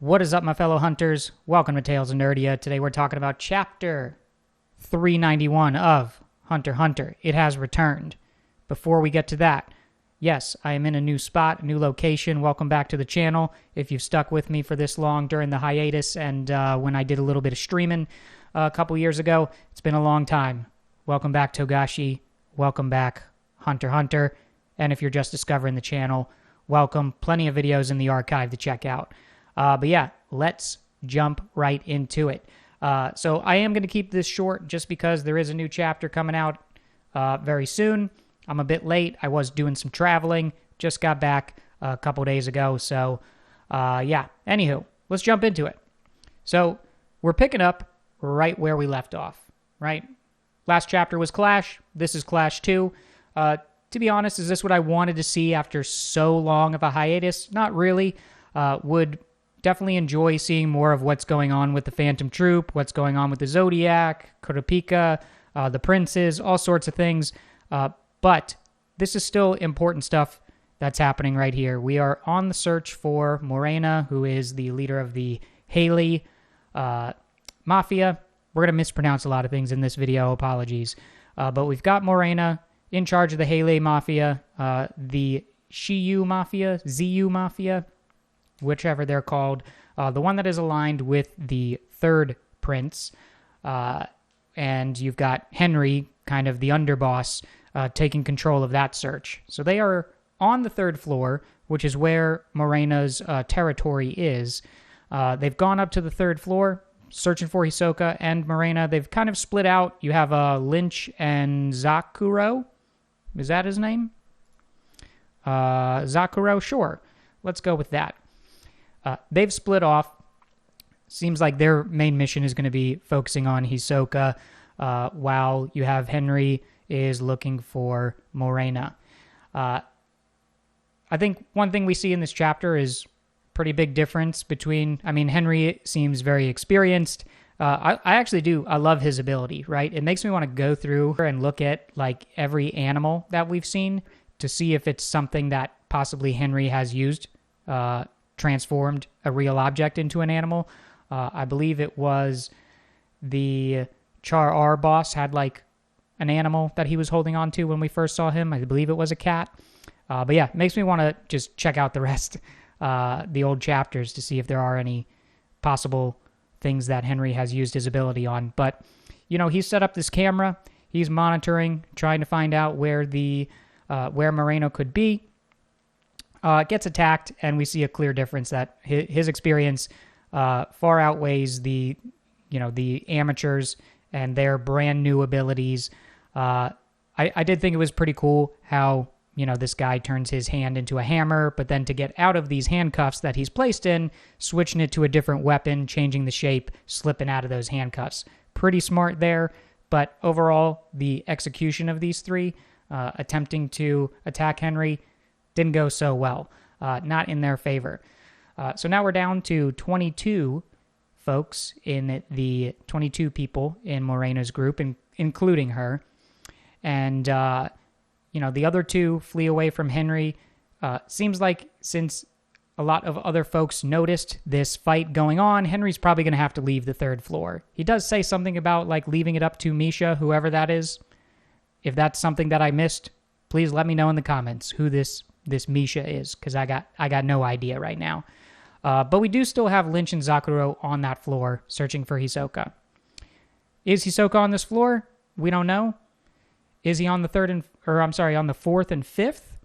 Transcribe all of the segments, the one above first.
What is up, my fellow hunters? Welcome to Tales of Nerdia. Today we're talking about Chapter 391 of Hunter x Hunter. It has returned. Before we get to that, yes, I am in a new spot, a new location. Welcome back to the channel. If you've stuck with me for this long during the hiatus and when I did a little bit of streaming a couple years ago, it's been a long time. Welcome back, Togashi. Welcome back, Hunter x Hunter. And if you're just discovering the channel, welcome. Plenty of videos in the archive to check out. But yeah, let's jump right into it. So I am going to keep this short just because there is a new chapter coming out very soon. I'm a bit late. I was doing some traveling. Just got back a couple days ago. So yeah, anywho, let's jump into it. So we're picking up right where we left off, right? Last chapter was Clash. This is Clash 2. To be honest, is this what I wanted to see after so long of a hiatus? Not really. Would definitely enjoy seeing more of what's going on with the Phantom Troop, what's going on with the Zodiac, Kurapika, the Princes, all sorts of things. But this is still important stuff that's happening right here. We are on the search for Morena, who is the leader of the Haley Mafia. We're going to mispronounce a lot of things in this video, apologies. But we've got Morena in charge of the Haley Mafia, the Shiyu Mafia, ZU Mafia, whichever they're called, the one that is aligned with the third prince, and you've got Henry, kind of the underboss, taking control of that search. So they are on the third floor, which is where Morena's territory is. They've gone up to the third floor, searching for Hisoka and Morena. They've kind of split out. You have Lynch and Zakuro. Is that his name? Zakuro? Sure. Let's go with that. They've split off. Seems like their main mission is going to be focusing on Hisoka, while you have Henry is looking for Morena. I think one thing we see in this chapter is pretty big difference between, Henry seems very experienced. I actually do. I love his ability, right? It makes me want to go through and look at like every animal that we've seen to see if it's something that possibly Henry has used, transformed a real object into an animal. I believe it was the Char R boss had like an animal that he was holding on to when we first saw him. I believe it was a cat. But yeah, it makes me want to just check out the rest, the old chapters, to see if there are any possible things that Henry has used his ability on. But, he's set up this camera. He's monitoring, trying to find out where where Moreno could be. Gets attacked, and we see a clear difference that his experience far outweighs the amateurs and their brand new abilities. I did think it was pretty cool how this guy turns his hand into a hammer, but then to get out of these handcuffs that he's placed in, switching it to a different weapon, changing the shape, slipping out of those handcuffs. Pretty smart there, but overall, the execution of these three attempting to attack Henry didn't go so well. Not in their favor. So now we're down to 22 folks in the 22 people in Morena's group, including her. And, the other two flee away from Henry. Seems like since a lot of other folks noticed this fight going on, Henry's probably going to have to leave the third floor. He does say something about like leaving it up to Misha, whoever that is. If that's something that I missed, please let me know in the comments who this Misha is, because I got no idea right now. But we do still have Lynch and Zakuro on that floor searching for Hisoka. Is Hisoka on this floor? We don't know. Is he on on the fourth and fifth?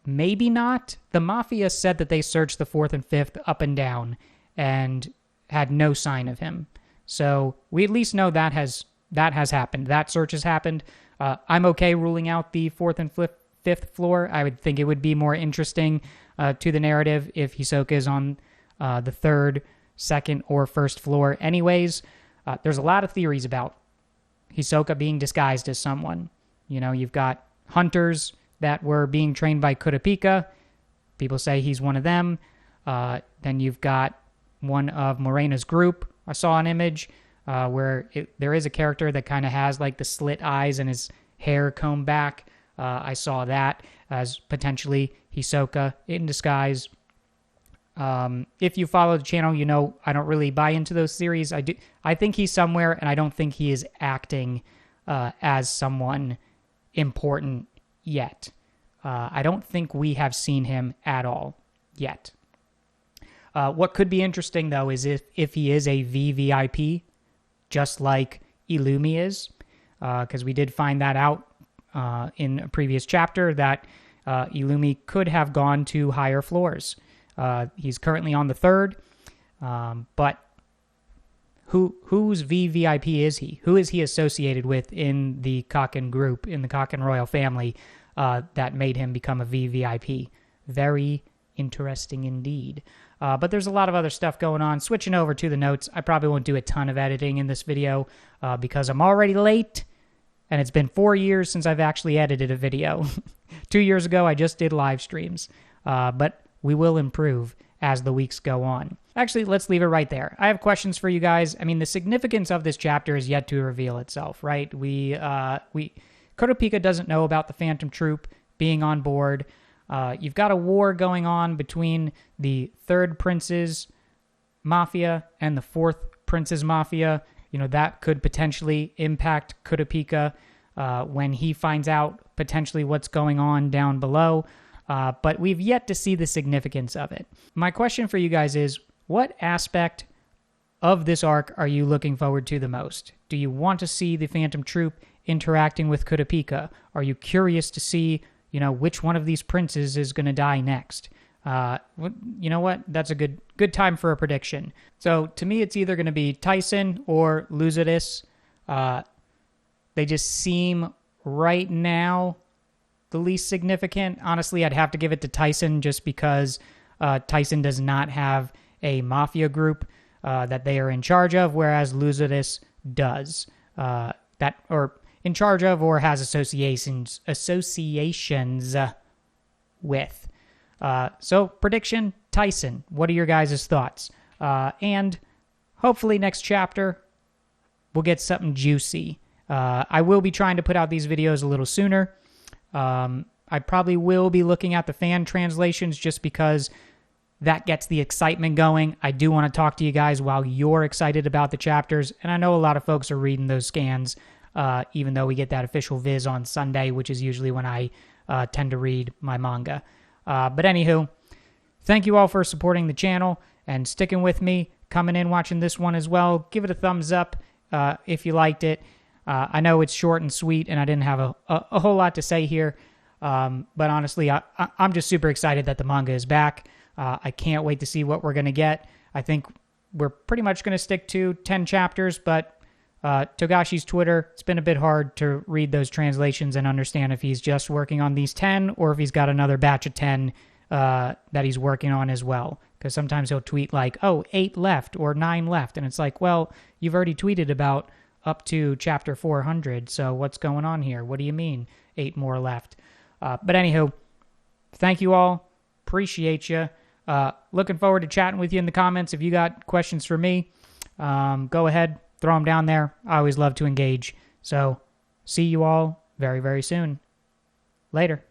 Maybe not. The Mafia said that they searched the fourth and fifth up and down and had no sign of him. So we at least know that has happened. That search has happened. I'm okay ruling out the fourth and fifth floor. I would think it would be more interesting to the narrative if Hisoka is on the third, second, or first floor. Anyways, there's a lot of theories about Hisoka being disguised as someone. You've got hunters that were being trained by Kurapika. People say he's one of them. Then you've got one of Morena's group. I saw an image where there is a character that kind of has like the slit eyes and his hair combed back. I saw that as potentially Hisoka in disguise. If you follow the channel, you know I don't really buy into those theories. I think he's somewhere, and I don't think he is acting as someone important yet. I don't think we have seen him at all yet. What could be interesting, though, is if he is a VVIP, just like Illumi is, because we did find that out in a previous chapter, that Illumi could have gone to higher floors. He's currently on the 3rd, but whose VVIP is he? Who is he associated with in the Kaken group, in the Kaken royal family, that made him become a VVIP? Very interesting indeed. But there's a lot of other stuff going on. Switching over to the notes, I probably won't do a ton of editing in this video because I'm already late, and it's been 4 years since I've actually edited a video. 2 years ago, I just did live streams, but we will improve as the weeks go on. Actually, let's leave it right there. I have questions for you guys. I mean, the significance of this chapter is yet to reveal itself, right? Kurapika doesn't know about the Phantom Troop being on board. You've got a war going on between the 3rd Prince's Mafia and the 4th Prince's Mafia. You know, that could potentially impact Kurapika when he finds out potentially what's going on down below. But we've yet to see the significance of it. My question for you guys is, what aspect of this arc are you looking forward to the most? Do you want to see the Phantom Troop interacting with Kurapika? Are you curious to see, you know, which one of these princes is going to die next? You know what? That's a good time for a prediction. So to me, it's either going to be Tyson or Lucidus. They just seem right now the least significant. Honestly, I'd have to give it to Tyson just because Tyson does not have a mafia group that they are in charge of, whereas Lucidus does. Or in charge of or has associations with. So prediction, Tyson. What are your guys' thoughts? And hopefully next chapter we'll get something juicy. I will be trying to put out these videos a little sooner. I probably will be looking at the fan translations just because that gets the excitement going. I do want to talk to you guys while you're excited about the chapters, and I know a lot of folks are reading those scans, even though we get that official viz on Sunday, which is usually when I tend to read my manga. But anywho, thank you all for supporting the channel and sticking with me, coming in, watching this one as well. Give it a thumbs up if you liked it. I know it's short and sweet, and I didn't have a whole lot to say here, but honestly, I'm just super excited that the manga is back. I can't wait to see what we're going to get. I think we're pretty much going to stick to 10 chapters, but Togashi's Twitter, it's been a bit hard to read those translations and understand if he's just working on these 10 or if he's got another batch of 10 that he's working on as well. Because sometimes he'll tweet like, oh, 8 left or 9 left. And it's like, well, you've already tweeted about up to chapter 400, so what's going on here? What do you mean 8 more left? But anywho, thank you all. Appreciate you. Looking forward to chatting with you in the comments. If you got questions for me, go ahead, throw them down there. I always love to engage. So see you all very, very soon. Later.